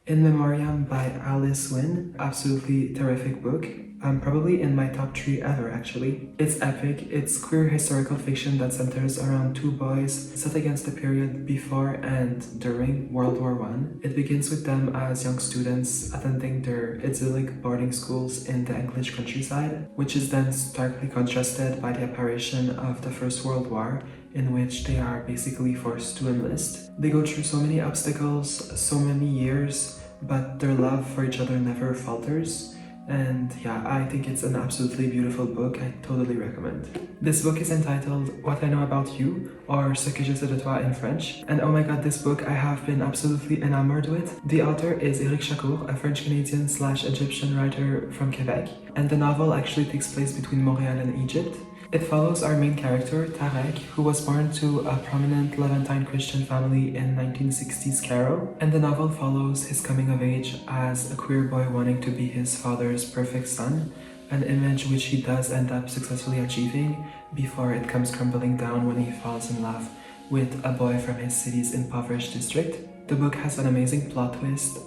In Memoriam by Winn, absolutely terrific book. Probably in my top 3 ever actually. It's epic, it's queer historical fiction that centers around two boys set against the period before and during World War I. It begins with them as young students attending their idyllic boarding schools in the English countryside, which is then starkly contrasted by the apparition of the First World War, in which they are basically forced to enlist. They go through so many obstacles, so many years, but their love for each other never falters. And yeah, I think it's an absolutely beautiful book. I totally recommend. This book is entitled What I Know About You, or Ce que je sais de toi in French. And oh my god, this book I have been absolutely enamored with. The author is Éric, a French-Canadian / Egyptian writer from Quebec. And the novel actually takes place between Montreal and Egypt. It follows our main character, Tarek, who was born to a prominent Levantine Christian family in 1960s Cairo, and the novel follows his coming of age as a queer boy wanting to be his father's perfect son, an image which he does end up successfully achieving before it comes crumbling down when he falls in love with a boy from his city's impoverished district. The book has an amazing plot twist,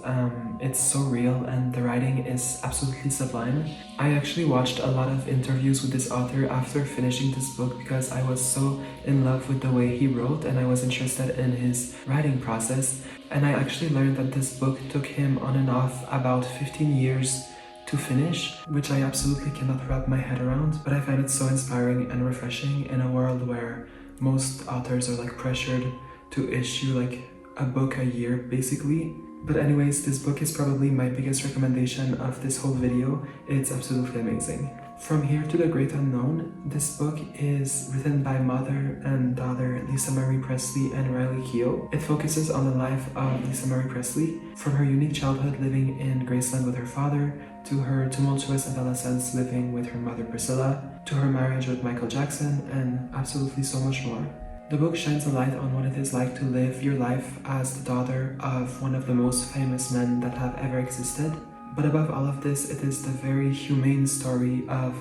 it's so real and the writing is absolutely sublime. I actually watched a lot of interviews with this author after finishing this book because I was so in love with the way he wrote and I was interested in his writing process. And I actually learned that this book took him on and off about 15 years to finish, which I absolutely cannot wrap my head around, but I find it so inspiring and refreshing in a world where most authors are like pressured to issue like a book a year basically. But anyways, this book is probably my biggest recommendation of this whole video. It's absolutely amazing. From Here to the Great Unknown, this book is written by mother and daughter Lisa Marie Presley and Riley Keogh. It focuses on the life of Lisa Marie Presley, from her unique childhood living in Graceland with her father, to her tumultuous adolescence living with her mother Priscilla, to her marriage with Michael Jackson, and absolutely so much more. The book shines a light on what it is like to live your life as the daughter of one of the most famous men that have ever existed. But above all of this, it is the very humane story of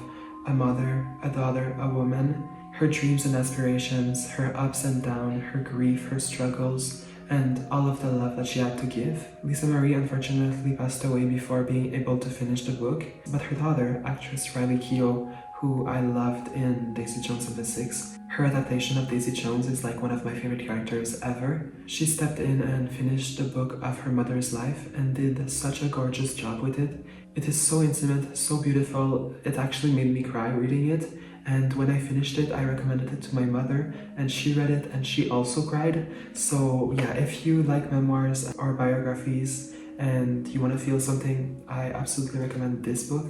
a mother, a daughter, a woman, her dreams and aspirations, her ups and downs, her grief, her struggles, and all of the love that she had to give. Lisa Marie unfortunately passed away before being able to finish the book, but her daughter, actress Riley Keough, who I loved in Daisy Jones and the Six. Her adaptation of Daisy Jones is like one of my favorite characters ever. She stepped in and finished the book of her mother's life and did such a gorgeous job with it. It is so intimate, so beautiful, it actually made me cry reading it. And when I finished it, I recommended it to my mother and she read it and she also cried. So yeah, if you like memoirs or biographies and you want to feel something, I absolutely recommend this book.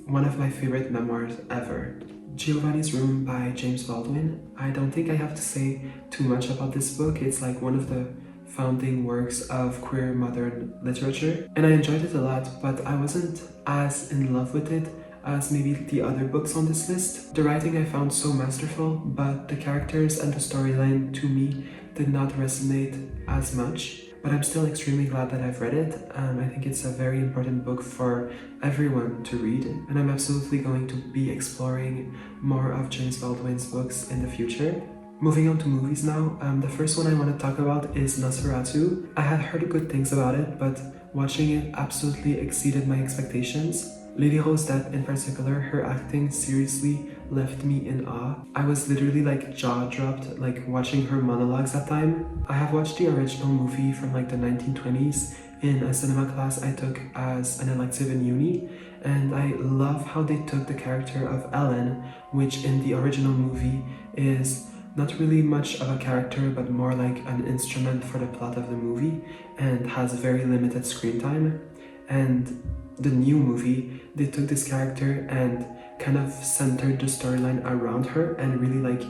One of my favorite memoirs ever. Giovanni's Room by James Baldwin. I don't think I have to say too much about this book. It's like one of the founding works of queer modern literature. And I enjoyed it a lot, but I wasn't as in love with it as maybe the other books on this list. The writing I found so masterful, but the characters and the storyline to me did not resonate as much. But I'm still extremely glad that I've read it. I think it's a very important book for everyone to read, and I'm absolutely going to be exploring more of James Baldwin's books in the future. Moving on to movies now, the first one I want to talk about is Nosferatu. I had heard good things about it, but watching it absolutely exceeded my expectations. Lily Rose Depp in particular, her acting seriously left me in awe. I was literally like jaw-dropped like watching her monologues at time. I have watched the original movie from like the 1920s in a cinema class I took as an elective in uni, and I love how they took the character of Ellen, which in the original movie is not really much of a character but more like an instrument for the plot of the movie and has very limited screen time. And the new movie, they took this character and kind of centered the storyline around her and really like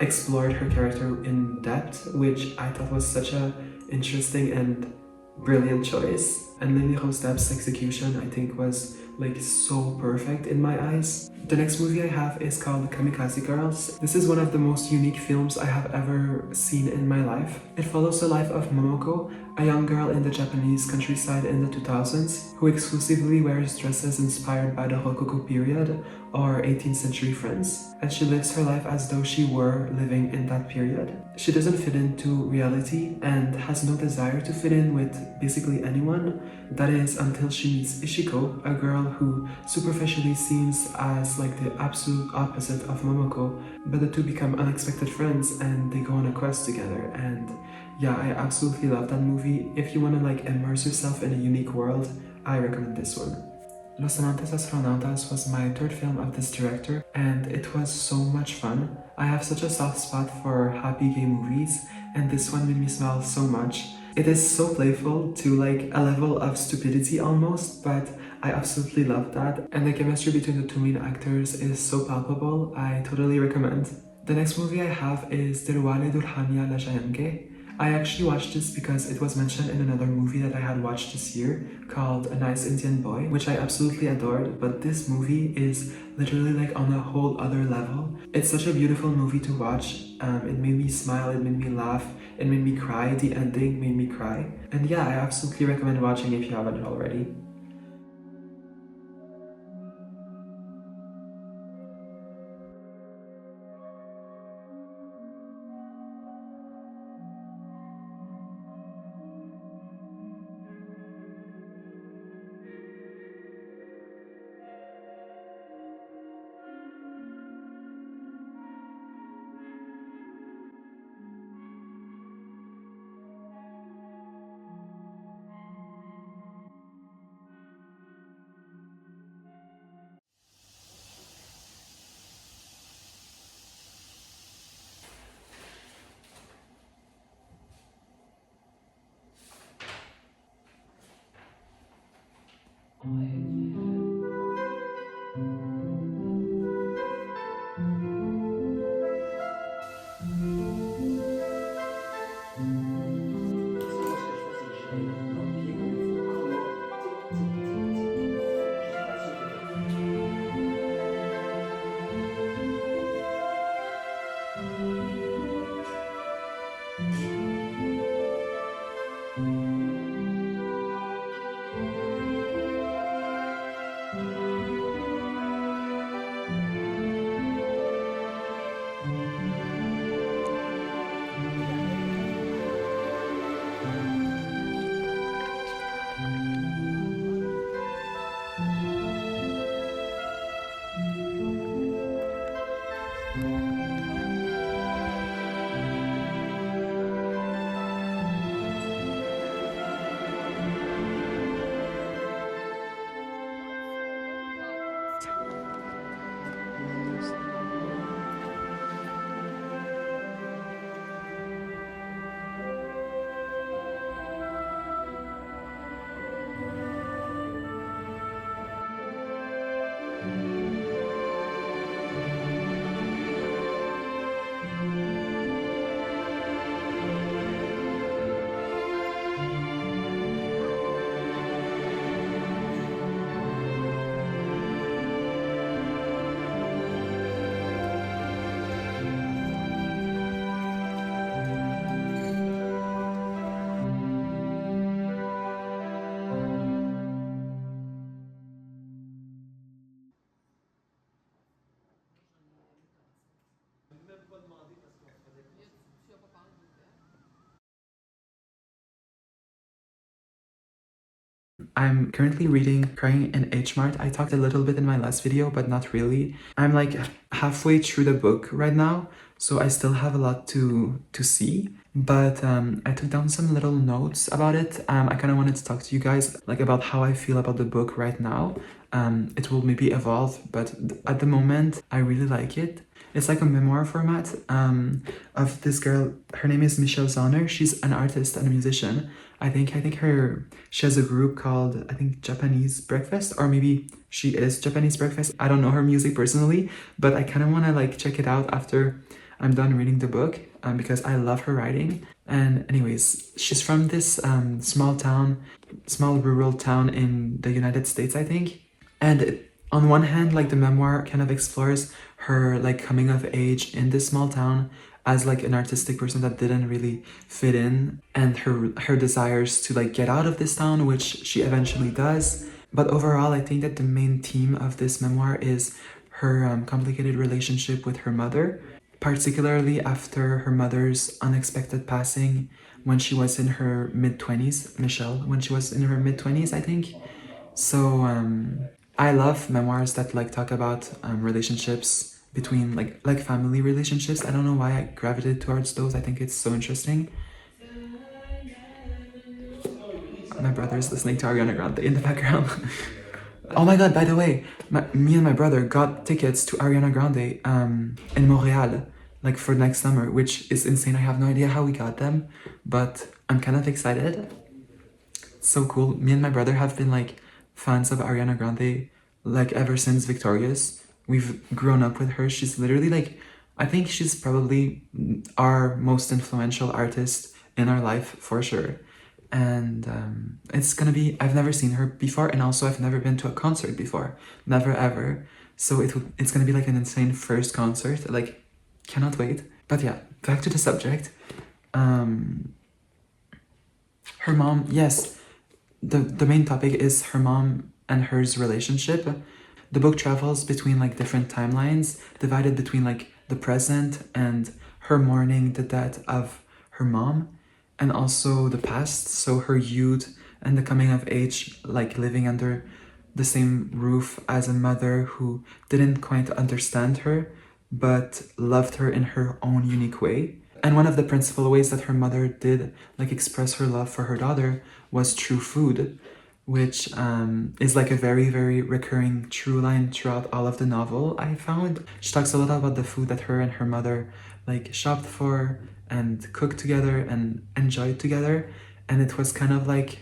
explored her character in depth, which I thought was such a interesting and brilliant choice. And Lily Rose Depp's execution I think was like so perfect in my eyes. The next movie I have is called Kamikaze Girls. This is one of the most unique films I have ever seen in my life. It follows the life of Momoko, a young girl in the Japanese countryside in the 2000s who exclusively wears dresses inspired by the Rococo period or 18th century France, and she lives her life as though she were living in that period. She doesn't fit into reality and has no desire to fit in with basically anyone. That is until she meets Ishiko, a girl who superficially seems as like the absolute opposite of Momoko, but the two become unexpected friends and they go on a quest together. And yeah, I absolutely love that movie. If you want to like immerse yourself in a unique world, I recommend this one. Los Amantes Astronautas was my third film of this director, and it was so much fun. I have such a soft spot for happy gay movies, and this one made me smile so much. It is so playful to like a level of stupidity almost, but I absolutely love that, and the chemistry between the two main actors is so palpable. I totally recommend. The next movie I have is Dirwale Durhania La Jayenge. I actually watched this because it was mentioned in another movie that I had watched this year called A Nice Indian Boy, which I absolutely adored, but this movie is literally like on a whole other level. It's such a beautiful movie to watch. It made me smile, it made me laugh, it made me cry, the ending made me cry. And yeah, I absolutely recommend watching if you haven't already. I'm currently reading Crying in Mart. I talked a little bit in my last video, but not really. I'm like halfway through the book right now, so I still have a lot to see. But I took down some little notes about it. I kind of wanted to talk to you guys like about how I feel about the book right now. It will maybe evolve, but at the moment, I really like it. It's like a memoir format of this girl. Her name is Michelle Zahner. She's an artist and a musician. I think she has a group called, I think, Japanese Breakfast, or maybe she is Japanese Breakfast. I don't know her music personally, but I kind of want to like check it out after I'm done reading the book because I love her writing. And anyways, she's from this small rural town in the United States, I think. And on one hand, like the memoir kind of explores her like coming of age in this small town, as like an artistic person that didn't really fit in, and her desires to like get out of this town, which she eventually does. But overall, I think that the main theme of this memoir is her complicated relationship with her mother, particularly after her mother's unexpected passing when she was in her mid-20s, Michelle, when she was in her mid-20s, I think. So I love memoirs that like talk about relationships between like family relationships. I don't know why I gravitated towards those. I think it's so interesting. My brother's listening to Ariana Grande in the background. Oh my god, by the way, me and my brother got tickets to Ariana Grande in Montreal, like for next summer, which is insane. I have no idea how we got them, but I'm kind of excited. It's so cool. Me and my brother have been like fans of Ariana Grande like ever since Victorious. We've grown up with her. She's literally like, I think she's probably our most influential artist in our life for sure. And it's gonna be, I've never seen her before, and also I've never been to a concert before, never ever. So it's gonna be like an insane first concert, like cannot wait. But yeah, back to the subject. Her mom, yes, the main topic is her mom and hers relationship. The book travels between like different timelines, divided between like the present and her mourning the death of her mom, and also the past, so her youth and the coming of age, like living under the same roof as a mother who didn't quite understand her, but loved her in her own unique way. And one of the principal ways that her mother did like express her love for her daughter was through food, which is like a very, very recurring through line throughout all of the novel, I found. She talks a lot about the food that her and her mother like shopped for and cooked together and enjoyed together. And it was kind of like,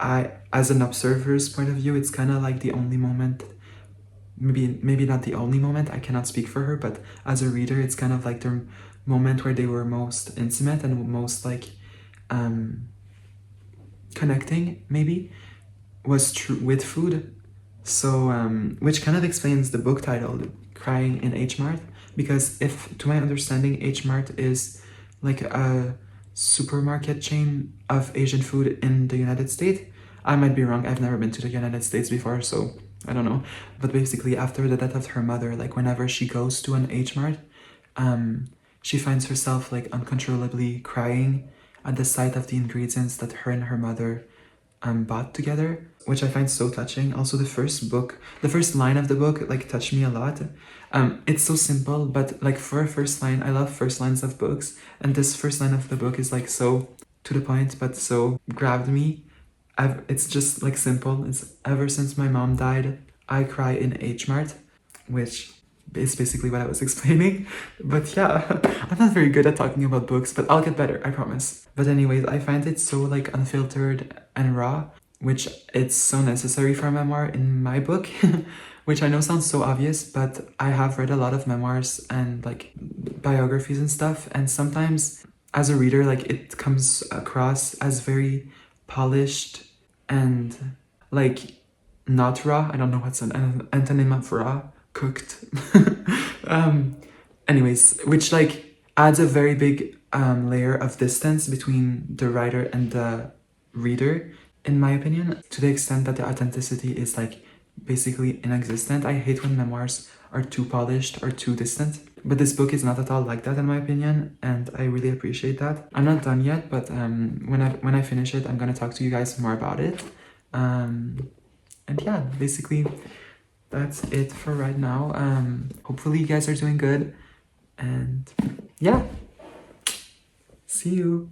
as an observer's point of view, it's kind of like the only moment, maybe not the only moment, I cannot speak for her, but as a reader, it's kind of like the moment where they were most intimate and most like connecting, maybe, was true with food. So which kind of explains the book title, Crying in H Mart, because if, to my understanding, H Mart is like a supermarket chain of Asian food in the United States. I might be wrong, I've never been to the United States before, so I don't know. But basically, after the death of her mother, like whenever she goes to an H Mart, she finds herself like uncontrollably crying at the sight of the ingredients that her and her mother bought together, which I find so touching. Also, the first line of the book like touched me a lot. It's so simple, but like for a first line, I love first lines of books, and this first line of the book is like so to the point, but so grabbed me. It's just like simple. It's ever since my mom died, I cry in H Mart, which is basically what I was explaining. But yeah, I'm not very good at talking about books, but I'll get better, I promise. But anyways, I find it so like unfiltered and raw, which it's so necessary for a memoir in my book, which I know sounds so obvious, but I have read a lot of memoirs and like biographies and stuff, and sometimes as a reader, like it comes across as very polished and like not raw. I don't know what's an antonym of raw, cooked. Anyways, which like adds a very big layer of distance between the writer and the reader, in my opinion, to the extent that the authenticity is like basically inexistent. I hate when memoirs are too polished or too distant, but this book is not at all like that in my opinion, and I really appreciate that. I'm not done yet, but when I finish it, I'm gonna talk to you guys more about it. And yeah, basically that's it for right now. Hopefully you guys are doing good, and yeah, see you.